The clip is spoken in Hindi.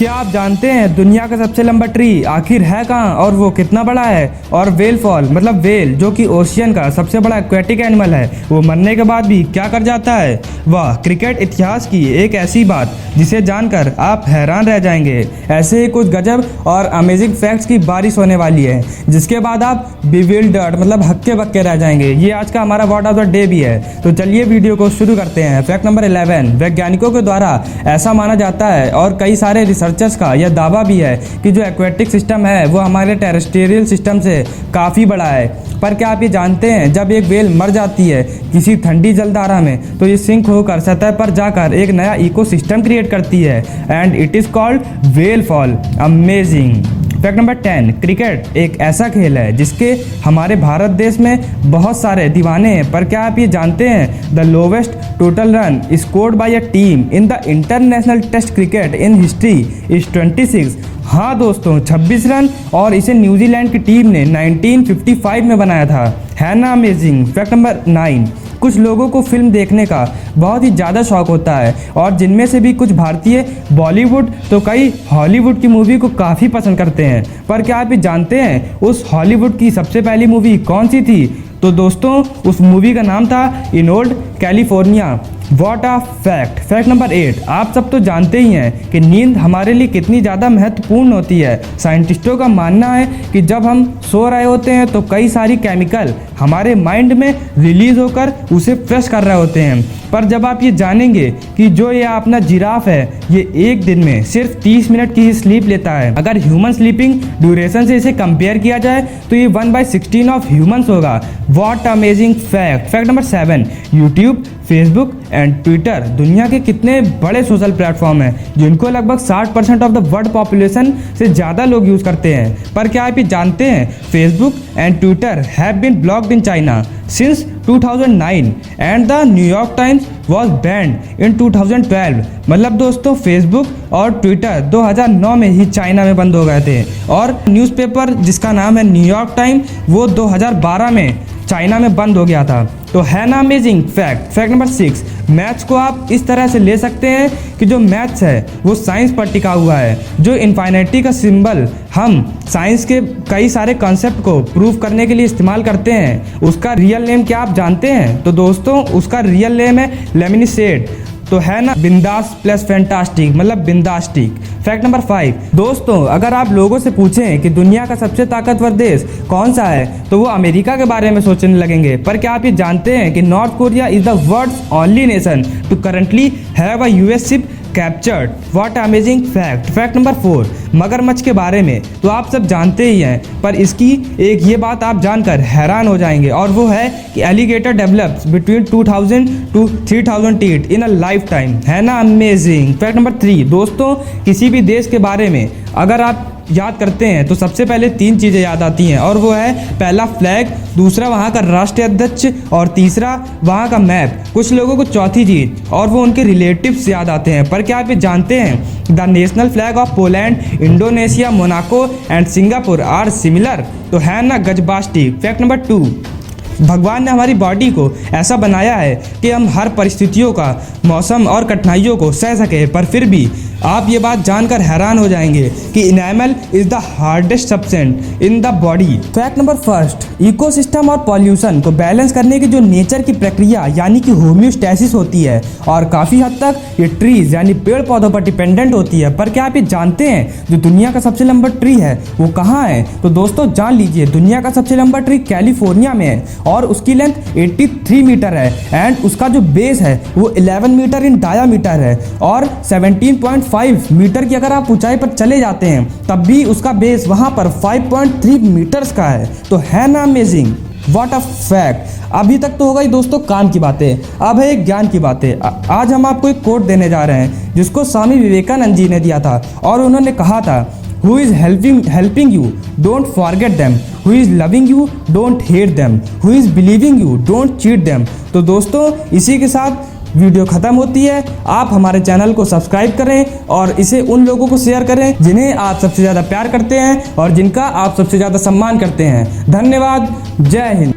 क्या आप जानते हैं दुनिया का सबसे लंबा ट्री आखिर है कहाँ और वो कितना बड़ा है? और वेल फॉल मतलब वेल जो कि ओशियन का सबसे बड़ा एक्वेटिक एनिमल है, वो मरने के बाद भी क्या कर जाता है? वाह, क्रिकेट इतिहास की एक ऐसी बात जिसे जानकर आप हैरान रह जाएंगे। ऐसे ही कुछ गजब और अमेजिंग फैक्ट्स की बारिश होने वाली है, जिसके बाद आप बिविल्डर्ड मतलब हक्के बक्के रह जाएंगे। ये आज का हमारा वर्ड ऑफ द डे भी है। तो चलिए वीडियो को शुरू करते हैं। फैक्ट नंबर 11, वैज्ञानिकों के द्वारा ऐसा माना जाता है और कई सारे रिसर्चर्स का यह दावा भी है कि जो एक्वेटिक सिस्टम है वो हमारे टेरेस्ट्रियल सिस्टम से काफ़ी बड़ा है। पर क्या आप ये जानते हैं जब एक वेल मर जाती है किसी ठंडी जलधारा में तो ये सिंक होकर सतह पर जाकर एक नया इकोसिस्टम क्रिएट करती है and it is called well fall. Amazing. Fact number 10, cricket एक ऐसा खेल है जिसके हमारे भारत देश में बहुत सारे दीवाने हैं। पर क्या आप ये जानते हैं the lowest total run scored by a team in the international test cricket in history is 26। हाँ दोस्तों, 26 रन, और इसे न्यूजीलैंड की टीम ने 1955 में बनाया था। है ना अमेजिंग। फैक्ट नंबर 9, कुछ लोगों को फिल्म देखने का बहुत ही ज़्यादा शौक होता है और जिनमें से भी कुछ भारतीय बॉलीवुड तो कई हॉलीवुड की मूवी को काफ़ी पसंद करते हैं। पर क्या आप ये जानते हैं उस हॉलीवुड की सबसे पहली मूवी कौन सी थी? तो दोस्तों उस मूवी का नाम था in old California. What a fact. Fact number 8, आप सब तो जानते ही हैं कि नींद हमारे लिए कितनी ज़्यादा महत्वपूर्ण होती है। साइंटिस्टों का मानना है कि जब हम सो रहे होते हैं तो कई सारी केमिकल हमारे माइंड में रिलीज होकर उसे फ्रेश कर रहे होते हैं। पर जब आप ये जानेंगे कि जो ये अपना जिराफ है ये एक दिन में सिर्फ 30 मिनट की ही स्लीप लेता है। अगर ह्यूमन स्लीपिंग ड्यूरेशन से इसे कंपेयर किया जाए तो ये 1/16 ऑफ ह्यूमंस होगा। What amazing fact. Fact number 7, YouTube, Facebook and Twitter दुनिया के कितने बड़े सोशल प्लेटफॉर्म हैं जिनको लगभग 60% ऑफ द वर्ल्ड पॉपुलेशन से ज़्यादा लोग यूज़ करते हैं। पर क्या आप ये जानते हैं Facebook and Twitter have been blocked in China since 2009 and the New York Times was banned in 2012। मतलब दोस्तों फेसबुक और ट्विटर 2009 में ही चाइना में बंद हो गए थे और न्यूज़पेपर जिसका नाम है न्यूयॉर्क टाइम वो 2012 में चाइना में बंद हो गया था। तो है ना amazing fact. Fact number 6, maths को आप इस तरह से ले सकते हैं कि जो मैथ्स है वो साइंस पर टिका हुआ है। जो इन्फिनिटी का सिंबल हम साइंस के कई सारे कॉन्सेप्ट को प्रूव करने के लिए इस्तेमाल करते हैं, उसका रियल नेम क्या आप जानते हैं? तो दोस्तों उसका रियल नेम है लेमिनिसेड। तो है ना बिंदास प्लस फैंटास्टिक मतलब बिंदास्टिक। फैक्ट नंबर 5, दोस्तों अगर आप लोगों से पूछें कि दुनिया का सबसे ताकतवर देश कौन सा है तो वो अमेरिका के बारे में सोचने लगेंगे। पर क्या आप ये जानते हैं कि North Korea is the world's only nation to currently have a US ship captured. What amazing fact. Fact number 4, मगरमच्छ के बारे में तो आप सब जानते ही हैं, पर इसकी एक ये बात आप जानकर हैरान हो जाएंगे और वो है कि alligator develops between 2000 to 3000 teeth in a life time. है ना अमेजिंग। फैक्ट नंबर 3, दोस्तों किसी भी देश के बारे में अगर आप याद करते हैं तो सबसे पहले 3 चीज़ें याद आती हैं और वो है पहला फ्लैग, दूसरा वहाँ का राष्ट्रीय अध्यक्ष और तीसरा वहाँ का मैप। कुछ लोगों को चौथी चीज़ और वो उनके रिलेटिव्स याद आते हैं। पर क्या आप ये जानते हैं the national flag of Poland, Indonesia, Monaco and Singapore are similar. तो है ना गजबास्टिक। फैक्ट नंबर 2, भगवान ने हमारी बॉडी को ऐसा बनाया है कि हम हर परिस्थितियों का मौसम और कठिनाइयों को सह सके। पर फिर भी आप ये बात जानकर हैरान हो जाएंगे कि enamel is the hardest substance in the body. Fact number 1, ecosystem और पॉल्यूशन को बैलेंस करने की जो नेचर की प्रक्रिया यानी कि होम्योस्टैसिस होती है और काफ़ी हद तक ये ट्रीज यानी पेड़ पौधों पर डिपेंडेंट होती है। पर क्या आप ये जानते हैं जो दुनिया का सबसे लंबा ट्री है वो कहाँ है? तो दोस्तों जान लीजिए दुनिया का सबसे लंबा ट्री कैलिफोर्निया में है और उसकी लेंथ 83 मीटर है एंड उसका जो बेस है वो 11 मीटर इन डायामीटर है और 17.5 मीटर की अगर आप ऊंचाई पर चले जाते हैं तब भी उसका बेस वहां पर 5.3 मीटर्स का है। तो है ना अमेजिंग। What a fact. अभी तक तो हो गई दोस्तों काम की बातें, अब है एक ज्ञान की बातें। आज हम आपको एक कोट देने जा रहे हैं जिसको स्वामी विवेकानंद जी ने दिया था और उन्होंने कहा था Who is helping you? Don't forget them. Who is loving you? Don't hate them. Who is believing you? Don't cheat them. तो दोस्तों इसी के साथ वीडियो ख़त्म होती है। आप हमारे चैनल को सब्सक्राइब करें और इसे उन लोगों को शेयर करें जिन्हें आप सबसे ज़्यादा प्यार करते हैं और जिनका आप सबसे ज़्यादा सम्मान करते हैं। धन्यवाद। जय हिंद।